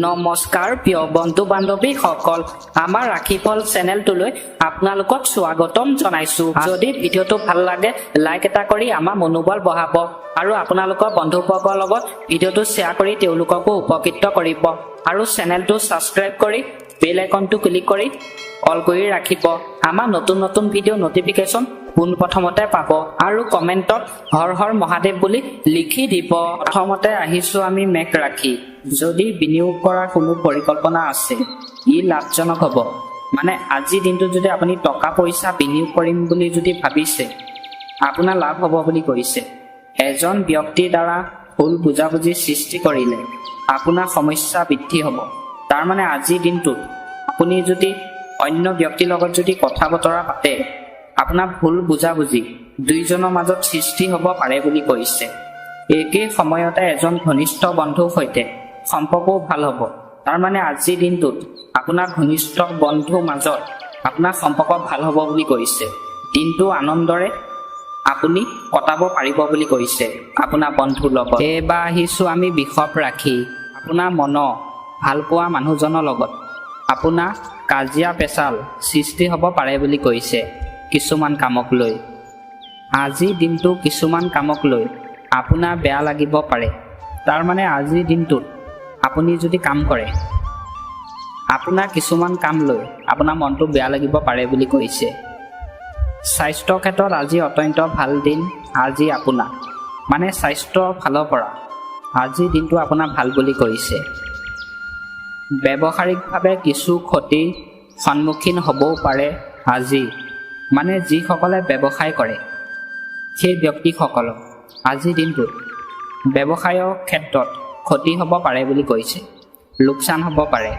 নমস্কাৰ প্ৰিয় বন্ধু বান্ধৱীসকল, আমাৰ ৰাশিফল চেনেলটোলৈ আপোনালোকক স্বাগতম জনাইছো। যদি ভিডিঅ'টো ভাল লাগে লাইক এটা কৰি আমাৰ মনোবল বঢ়াব আৰু আপোনালোকৰ বন্ধুবৰ্গৰ লগত ভিডিঅ'টো শ্বেয়াৰ কৰি তেওঁলোককো উপকৃত কৰিব আৰু চেনেলটো ছাবস্ক্ৰাইব কৰি বেল আইকনটো ক্লিক কৰি অল কৰি ৰাখিব। আমাৰ নতুন নতুন ভিডিঅ' নটিফিকেশ্যন পোনপ্ৰথমতে পাব আৰু কমেণ্টত হৰ হৰ মহাদেৱ বুলি লিখি দিব। প্ৰথমতে আহিছো আমি মেঘ ৰাশি। যদি বিনিয়োগ কৰাৰ কোনো পৰিকল্পনা আছে ই লাভজনক হ'ব। মানে আজিৰ দিনটোত যদি আপুনি টকা পইচা বিনিয়োগ কৰিম বুলি যদি ভাবিছে আপোনাৰ লাভ হ'ব বুলি কৈছে। এজন ব্যক্তিৰ দ্বাৰা ভুল বুজাবুজি সৃষ্টি কৰিলে আপোনাৰ সমস্যা বৃদ্ধি হ'ব। তাৰমানে আজিৰ দিনটোত আপুনি যদি অন্য ব্যক্তিৰ লগত যদি কথা বতৰা পাতে আপোনাৰ ভুল বুজাবুজি দুইজনৰ মাজত সৃষ্টি হ'ব পাৰে বুলি কৈছে। একেই সময়তে এজন ঘনিষ্ঠ বন্ধুৰ সৈতে সম্পৰ্কও ভাল হ'ব। তাৰমানে আজিৰ দিনটোত আপোনাৰ ঘনিষ্ঠ বন্ধুৰ মাজত আপোনাৰ সম্পৰ্ক ভাল হ'ব বুলি কৈছে। দিনটো আনন্দৰে আপুনি কটাব পাৰিব বুলি কৈছে আপোনাৰ বন্ধুৰ লগত। এইবাৰ আহিছোঁ আমি বৃষভ ৰাশি। আপোনাৰ মন ভাল পোৱা মানুহজনৰ লগত আপোনাৰ কাজিয়া পেচাল সৃষ্টি হ'ব পাৰে বুলি কৈছে কিছুমান কামক লৈ। আজিৰ দিনটো কিছুমান কামক লৈ আপোনাৰ বেয়া লাগিব পাৰে। তাৰমানে আজিৰ দিনটোত আপুনি যদি কাম কৰে আপোনাৰ কিছুমান কাম লৈ আপোনাৰ মনটো বেয়া লাগিব পাৰে বুলি কৈছে। স্বাস্থ্যৰ ক্ষেত্ৰত আজি অত্যন্ত ভাল দিন। আজি আপোনাৰ মানে স্বাস্থ্যৰ ফালৰ পৰা আজিৰ দিনটো আপোনাৰ ভাল বুলি কৈছে। ব্যৱসায়িকভাৱে কিছু ক্ষতিৰ সন্মুখীন হ'বও পাৰে আজি। মানে যিসকলে ব্যৱসায় কৰে সেই ব্যক্তিসকলক আজিৰ দিনটোত ব্যৱসায়ৰ ক্ষেত্ৰত ক্ষতি হ'ব পাৰে বুলি কৈছে, লোকচান হ'ব পাৰে।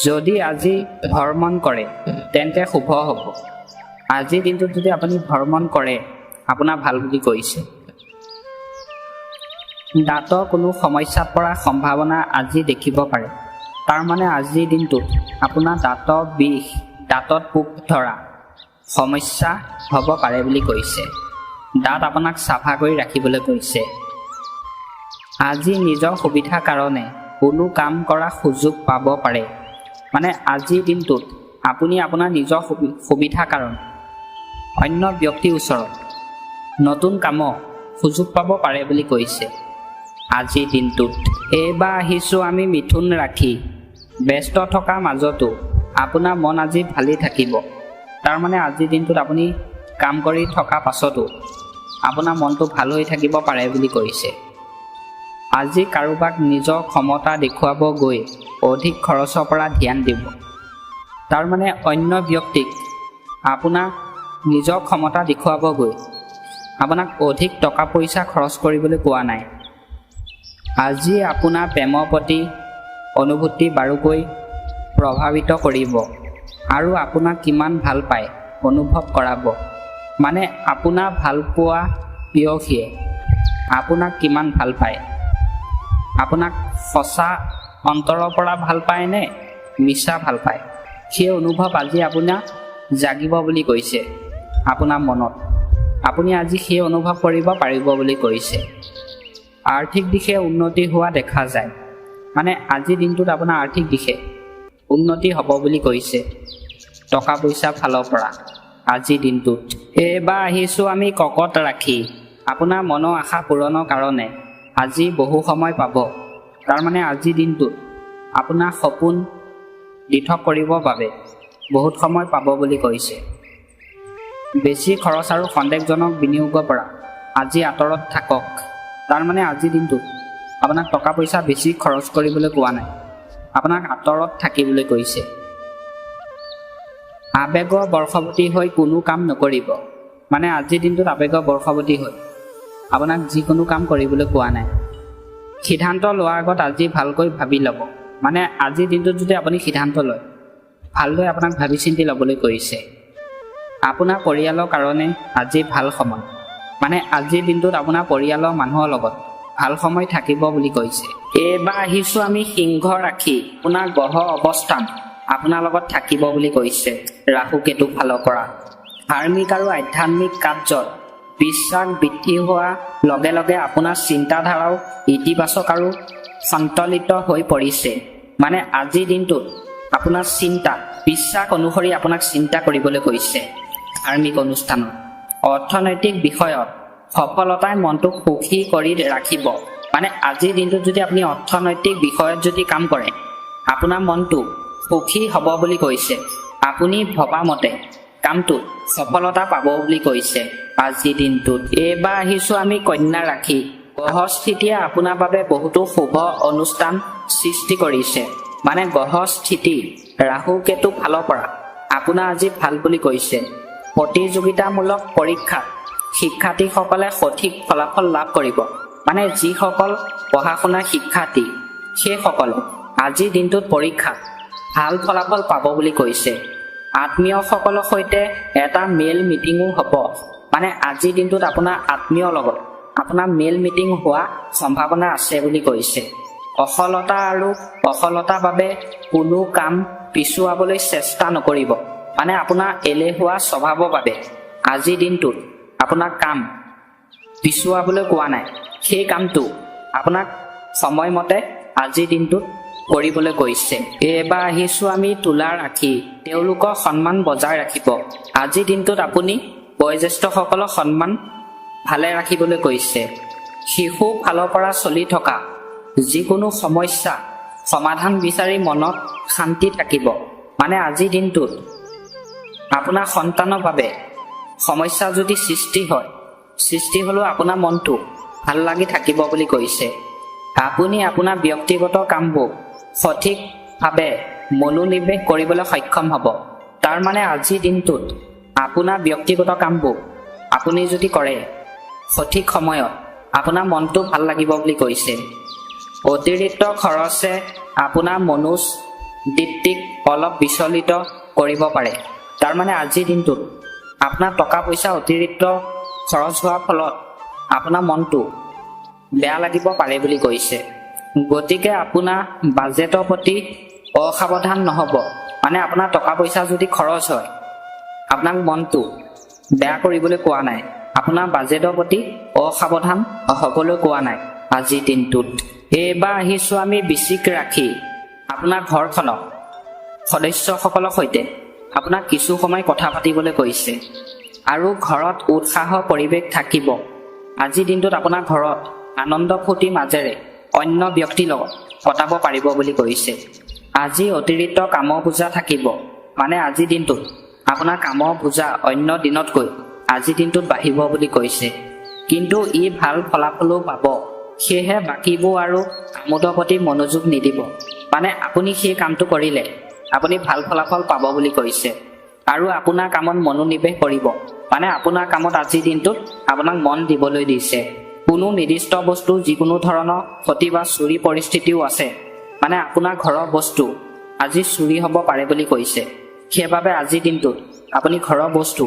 যদি আজি ভ্ৰমণ কৰে তেন্তে শুভ হ'ব। আজিৰ দিনটোত যদি আপুনি ভ্ৰমণ কৰে আপোনাৰ ভাল বুলি কৈছে। দাঁতৰ কোনো সমস্যাত পৰাৰ সম্ভাৱনা আজি দেখিব পাৰে। তাৰমানে আজিৰ দিনটোত আপোনাৰ দাঁতৰ বিষ, দাঁতত পোক ধৰা সমস্যা হ'ব পাৰে বুলি কৈছে। দাঁত আপোনাক চাফা কৰি ৰাখিবলৈ কৈছে। আজি নিজৰ সুবিধাৰ কাৰণে কোনো কাম কৰাৰ সুযোগ পাব পাৰে। মানে আজিৰ দিনটোত আপুনি আপোনাৰ নিজৰ সুবিধাৰ কাৰণে অন্য ব্যক্তিৰ ওচৰত নতুন কামৰ সুযোগ পাব পাৰে বুলি কৈছে আজিৰ দিনটোত। এইবাৰ আহিছোঁ আমি মিথুন ৰাশি। ব্যস্ত থকাৰ মাজতো আপোনাৰ মন আজি ভালেই থাকিব। তাৰমানে আজিৰ দিনটোত আপুনি কাম কৰি থকাৰ পাছতো আপোনাৰ মনটো ভাল হৈ থাকিব পাৰে বুলি কৈছে। আজি কাৰোবাক নিজৰ ক্ষমতা দেখুৱাব গৈ অধিক খৰচৰ পৰা ধ্যান দিব। তাৰমানে অন্য ব্যক্তিক আপোনাৰ নিজৰ ক্ষমতা দেখুৱাব গৈ আপোনাক অধিক টকা পইচা খৰচ কৰিবলৈ কোৱা নাই। আজি আপোনাৰ প্ৰেমৰ প্ৰতি অনুভূতি বাৰুকৈ প্ৰভাৱিত কৰিব আৰু আপোনাক কিমান ভাল পায় অনুভৱ কৰাব। মানে আপোনাৰ ভাল পোৱা প্ৰেয়সীয়ে আপোনাক কিমান ভাল পায়, আপোনাক সঁচা অন্তৰৰ পৰা ভাল পায় নে মিছা ভাল পায়, সেই অনুভৱ আজি আপোনাৰ জাগিব বুলি কৈছে আপোনাৰ মনত। আপুনি আজি সেই অনুভৱ কৰিব পাৰিব বুলি কৈছে। আৰ্থিক দিশে উন্নতি হোৱা দেখা যায়। মানে আজিৰ দিনটোত আপোনাৰ আৰ্থিক দিশে উন্নতি হ'ব বুলি কৈছে টকা পইচা ফালৰ পৰা আজিৰ দিনটোত। এইবাৰ আহিছোঁ আমি কৰ্কট ৰাশি। আপোনাৰ মনৰ আশা পূৰণৰ কাৰণে আজি বহু সময় পাব। তাৰমানে আজিৰ দিনটোত আপোনাৰ সপোন দিঠক কৰিবৰ বাবে বহুত সময় পাব বুলি কৈছে। বেছি খৰচ আৰু সন্দেহজনক বিনিয়োগৰ পৰা আজি আঁতৰত থাকক। তাৰমানে আজিৰ দিনটোত আপোনাক টকা পইচা বেছি খৰচ কৰিবলৈ কোৱা নাই, আপোনাক আঁতৰত থাকিবলৈ কৈছে। আৱেগৰ বৰ্ষৱতী হৈ কোনো কাম নকৰিব। মানে আজিৰ দিনটোত আৱেগৰ বৰ্ষৱতী হৈ আপোনাক যিকোনো কাম কৰিবলৈ কোৱা নাই। সিদ্ধান্ত লোৱাৰ আগত আজি ভালকৈ ভাবি ল'ব। মানে আজিৰ দিনটোত যদি আপুনি সিদ্ধান্ত লয় ভালদৰে আপোনাক ভাবি চিন্তি ল'বলৈ কৈছে। আপোনাৰ পৰিয়ালৰ কাৰণে আজি ভাল সময়। মানে আজিৰ দিনটোত আপোনাৰ পৰিয়ালৰ মানুহৰ লগত ভাল সময় থাকিব বুলি কৈছে। এইবাৰ আহিছোঁ আমি সিংহ ৰাশি। আপোনাৰ গ্ৰহ অৱস্থান আপোনাৰ লগত থাকিব বুলি কৈছে ৰাহু কেতু ফালৰ পৰা। ধাৰ্মিক আৰু আধ্যাত্মিক কাৰ্যত বিশ্বাস বৃদ্ধি হোৱাৰ লগে লগে আপোনাৰ চিন্তাধাৰাও ইতিবাচক আৰু সন্তলিত হৈ পৰিছে। মানে আজিৰ দিনটোত আপোনাৰ চিন্তা বিশ্বাস অনুসৰি আপোনাক চিন্তা কৰিবলৈ কৈছে। ধাৰ্মিক অনুষ্ঠানত অৰ্থনৈতিক বিষয়ত সফলতাই মনটোক সুখী কৰি ৰাখিব। মানে আজিৰ দিনটোত যদি আপুনি অৰ্থনৈতিক বিষয়ত যদি কাম কৰে আপোনাৰ মনটো সুখী হ'ব বুলি কৈছে। আপুনি ভবা মতে কামটোত সফলতা পাব বুলি কৈছে আজিৰ দিনটোত। এইবাৰ আহিছোঁ আমি কন্যা ৰাশি। গ্ৰহস্থিতিয়ে আপোনাৰ বাবে বহুতো শুভ অনুষ্ঠান সৃষ্টি কৰিছে। মানে গ্ৰহস্থিতি ৰাহু কেতু ফালৰ পৰা আপোনাৰ আজি ভাল বুলি কৈছে। প্ৰতিযোগিতামূলক পৰীক্ষাত শিক্ষাৰ্থীসকলে সঠিক ফলাফল লাভ কৰিব। মানে যিসকল পঢ়া শুনাৰ শিক্ষাৰ্থী সেইসকলে আজিৰ দিনটোত পৰীক্ষাত ভাল ফলাফল পাব বুলি কৈছে। আত্মীয়সকলৰ সৈতে এটা মেল মিটিঙো হ'ব। মানে আজিৰ দিনটোত আপোনাৰ আত্মীয়ৰ লগত আপোনাৰ মেল মিটিং হোৱা সম্ভাৱনা আছে বুলি কৈছে। অসফলতা আৰু অসফলতাৰ বাবে কোনো কাম পিছুৱাবলৈ চেষ্টা নকৰিব। মানে আপোনাৰ এলেহুৱা স্বভাৱৰ বাবে আজিৰ দিনটোত আপোনাৰ কাম পিছুৱাবলৈ কোৱা নাই। সেই কামটো আপোনাক সময়মতে আজিৰ দিনটোত কৰিবলৈ কৈছে। এইবাৰ আহিছোঁ আমি তুলা ৰাশি। তেওঁলোকৰ সন্মান বজাই ৰাখিব। আজিৰ দিনটোত আপুনি বয়োজ্যেষ্ঠসকলৰ সন্মান ভালে ৰাখিবলৈ কৈছে। শিশু ফালৰ পৰা চলি থকা যিকোনো সমস্যা সমাধান বিচাৰি মনত শান্তি থাকিব। মানে আজিৰ দিনটোত আপোনাৰ সন্তানৰ বাবে সমস্যা যদি সৃষ্টি হ'লেও আপোনাৰ মনটো ভাল লাগি থাকিব বুলি কৈছে। আপুনি আপোনাৰ ব্যক্তিগত কামবোৰ সঠিকভাৱে মনোনিৱেশ কৰিবলৈ সক্ষম হ'ব। তাৰ মানে আজিৰ দিনটোত আপোনাৰ ব্যক্তিগত কামবোৰ আপুনি যদি কৰে সঠিক সময়ত আপোনাৰ মনটো ভাল লাগিব বুলি কৈছে। অতিৰিক্ত খৰচে আপোনাৰ মনোবৃত্তিক অলপ বিচলিত কৰিব পাৰে। তাৰ মানে আজিৰ দিনটোত আপোনাৰ টকা পইচা অতিৰিক্ত খৰচ হোৱাৰ ফলত আপোনাৰ মনটো বেয়া লাগিব পাৰে বুলি কৈছে। গতিকে আপোনাৰ বাজেটৰ প্ৰতি অসাৱধান নহ'ব। মানে আপোনাৰ টকা পইচা যদি খৰচ হয় আপোনাক মনটো বেয়া কৰিবলৈ কোৱা নাই। আপোনাৰ বাজেটৰ প্ৰতি অসাৱধান হ'বলৈ কোৱা নাই আজিৰ দিনটোত। এইবাৰ আহিছোঁ আমি বৃশ্চিক ৰাশি। আপোনাৰ ঘৰখনৰ সদস্যসকলৰ সৈতে আপোনাক কিছু সময় কথা পাতিবলৈ কৈছে আৰু ঘৰত উৎসাহৰ পৰিৱেশ থাকিব। আজিৰ দিনটোত আপোনাৰ ঘৰত আনন্দ ফূৰ্তিৰ মাজেৰে অন্য ব্যক্তিৰ লগত কটাব পাৰিব বুলি কৈছে। আজি অতিৰিক্ত কামৰ বোজা থাকিব। মানে আজিৰ দিনটোত আপোনাৰ কামৰ বোজা অন্য দিনতকৈ আজিৰ দিনটোত বাঢ়িব বুলি কৈছে। কিন্তু ই ভাল ফলাফলো পাব। সেয়েহে বাকীবোৰ আৰু আমোদৰ প্ৰতি মনোযোগ নিদিব। মানে আপুনি সেই কামটো কৰিলে আপুনি ভাল ফলাফল পাব বুলি কৈছে আৰু আপোনাৰ কামত মনোনিৱেশ কৰিব। মানে আপোনাৰ কামত আজিৰ দিনটোত আপোনাক মন দিবলৈ দিছে। কোনো নিৰ্দিষ্ট বস্তু যিকোনো ধৰণৰ ক্ষতি বা চুৰি পৰিস্থিতিও আছে। মানে আপোনাৰ ঘৰৰ বস্তু আজি চুৰি হ'ব পাৰে বুলি কৈছে। সেইবাবে আজিৰ দিনটোত আপুনি ঘৰৰ বস্তু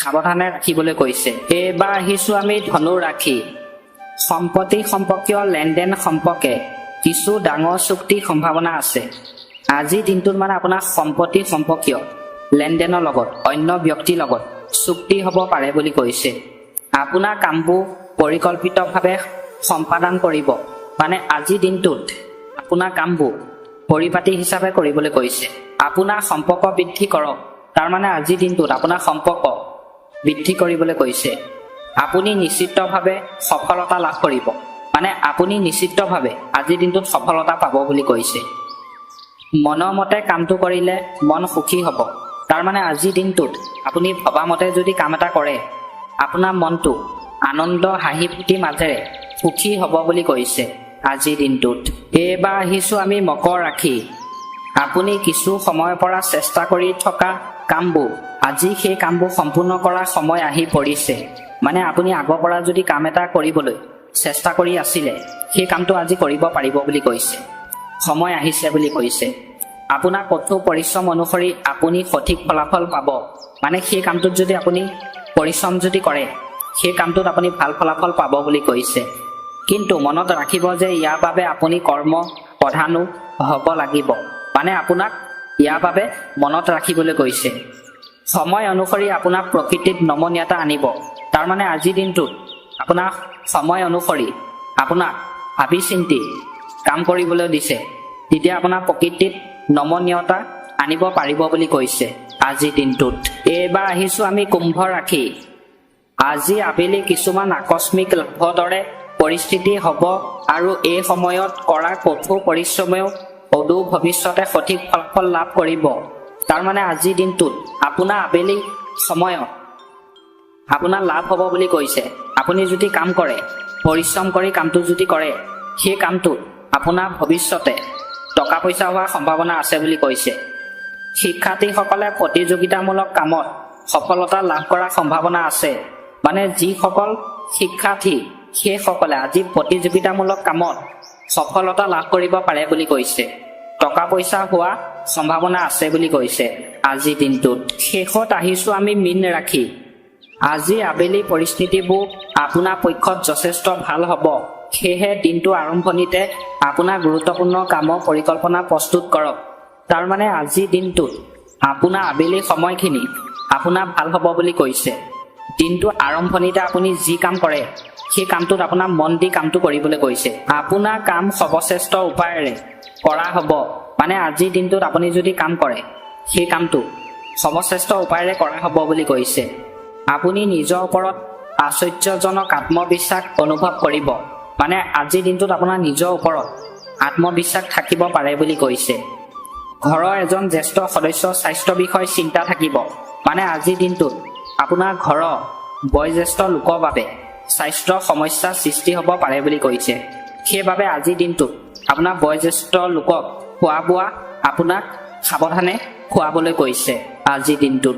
সাৱধানে ৰাখিবলৈ কৈছে। এইবাৰ আহিছোঁ আমি ধনু ৰাশি। সম্পত্তি সম্পৰ্কীয় লেনদেন সম্পৰ্কে কিছু ডাঙৰ চুক্তিৰ সম্ভাৱনা আছে। আজিৰ দিনটোত মানে আপোনাৰ সম্পত্তি সম্পৰ্কীয় লেনদেনৰ লগত অন্য ব্যক্তিৰ লগত চুক্তি হ'ব পাৰে বুলি কৈছে। আপোনাৰ কামবোৰ পৰিকল্পিতভাৱে সম্পাদন কৰিব। মানে আজিৰ দিনটোত আপোনাৰ কামবোৰ পৰিপাটি হিচাপে কৰিবলৈ কৈছে। আপোনাৰ সম্পৰ্ক বৃদ্ধি কৰক। তাৰ মানে আজিৰ দিনটোত আপোনাৰ সম্পৰ্ক বৃদ্ধি কৰিবলৈ কৈছে। আপুনি নিশ্চিতভাৱে সফলতা লাভ কৰিব। মানে আপুনি নিশ্চিতভাৱে আজিৰ দিনটোত সফলতা পাব বুলি কৈছে। মনৰ মতে কামটো কৰিলে মন সুখী হ'ব। তাৰ মানে আজিৰ দিনটোত আপুনি ভবা মতে যদি কাম এটা কৰে আপোনাৰ মনটো আনন্দ হাঁহি ফূৰ্তিৰ মাজেৰে সুখী হ'ব বুলি কৈছে আজিৰ দিনটোত। এইবাৰ আহিছোঁ আমি মকৰ ৰাশি। আপুনি কিছু সময়ৰ পৰা চেষ্টা কৰি থকা কামবোৰ আজি সেই কামবোৰ সম্পূৰ্ণ কৰাৰ সময় আহি পৰিছে। মানে আপুনি আগৰ পৰা যদি কাম এটা কৰিবলৈ চেষ্টা কৰি আছিলে সেই কামটো আজি কৰিব পাৰিব বুলি কৈছে। সময় আহিছে বুলি কৈছে। আপোনাৰ কঠোৰ পৰিশ্ৰম অনুসৰি আপুনি সঠিক ফলাফল পাব। মানে সেই কামটোত যদি আপুনি পৰিশ্ৰম যদি কৰে সেই কামটোত আপুনি ভাল ফলাফল পাব বুলি কৈছে। কিন্তু মনত ৰাখিব যে ইয়াৰ বাবে আপুনি কৰ্ম প্ৰধানো হ'ব লাগিব। মানে আপোনাক ইয়াৰ বাবে মনত ৰাখিবলৈ কৈছে। সময় অনুসৰি আপোনাৰ প্ৰকৃতিত নমনীয়তা আনিব। তাৰ মানে আজিৰ দিনটোত আপোনাৰ সময় অনুসৰি আপোনাক ভাবি চিন্তি কাম কৰিবলৈ দিছে, তেতিয়া আপোনাৰ প্ৰকৃতিত নমনীয়তা আনিব পাৰিব বুলি কৈছে আজিৰ দিনটোত। এইবাৰ আহিছো আমি কুম্ভ ৰাশি। আজি আবেলি কিছুমান আকস্মিক লাভৰ দৰে পৰিস্থিতি হ'ব আৰু এই সময়ত কৰা কঠোৰ পৰিশ্ৰমেও অদূৰ ভৱিষ্যতে সঠিক ফলাফল লাভ কৰিব। তাৰমানে আজিৰ দিনটোত আপোনাৰ আবেলি সময়ত আপোনাৰ লাভ হ'ব বুলি কৈছে। আপুনি যদি কাম কৰে, পৰিশ্ৰম কৰি কামটো যদি কৰে, সেই কামটোত আপোনাৰ ভৱিষ্যতে টকা পইচা হোৱাৰ সম্ভাৱনা আছে বুলি কৈছে। শিক্ষাৰ্থীসকলে প্ৰতিযোগিতামূলক কামত সফলতা লাভ কৰাৰ সম্ভাৱনা আছে। মানে যিসকল শিক্ষাৰ্থী সেইসকলে আজি প্ৰতিযোগিতামূলক কামত সফলতা লাভ কৰিব পাৰে বুলি কৈছে। টকা পইচা হোৱা সম্ভাৱনা আছে বুলি কৈছে আজিৰ দিনটোত। শেষত আহিছো আমি মীন ৰাশি। আজি আবেলি পৰিস্থিতিবোৰ আপোনাৰ পক্ষত যথেষ্ট ভাল হ'ব। সেয়েহে দিনটো আৰম্ভণিতে আপোনাৰ গুৰুত্বপূৰ্ণ কামৰ পৰিকল্পনা প্ৰস্তুত কৰক। তাৰমানে আজিৰ দিনটোত আপোনাৰ আবেলি সময়খিনি আপোনাৰ ভাল হ'ব বুলি কৈছে। দিনটো আৰম্ভণিতে আপুনি যি কাম কৰে সেই কামটোত আপোনাৰ মন দি কামটো কৰিবলৈ কৈছে। আপোনাৰ কাম সৰ্বশ্ৰেষ্ঠ উপায়েৰে কৰা হ'ব। মানে আজিৰ দিনটোত আপুনি যদি কাম কৰে সেই কামটো সৰ্বশ্ৰেষ্ঠ উপায়েৰে কৰা হ'ব বুলি কৈছে। আপুনি নিজৰ ওপৰত আশ্চৰ্যজনক আত্মবিশ্বাস অনুভৱ কৰিব। মানে আজিৰ দিনটোত আপোনাৰ নিজৰ ওপৰত আত্মবিশ্বাস থাকিব পাৰে বুলি কৈছে। ঘৰৰ এজন জ্যেষ্ঠ সদস্যৰ স্বাস্থ্য বিষয়ে চিন্তা থাকিব। মানে আজিৰ দিনটোত আপোনাৰ ঘৰৰ বয়োজ্যেষ্ঠ লোকৰ বাবে স্বাস্থ্যৰ সমস্যাৰ সৃষ্টি হ'ব পাৰে বুলি কৈছে। সেইবাবে আজিৰ দিনটোত আপোনাৰ বয়োজ্যেষ্ঠ লোকক খোৱা বোৱা আপোনাক সাৱধানে খুৱাবলৈ কৈছে আজিৰ দিনটোত।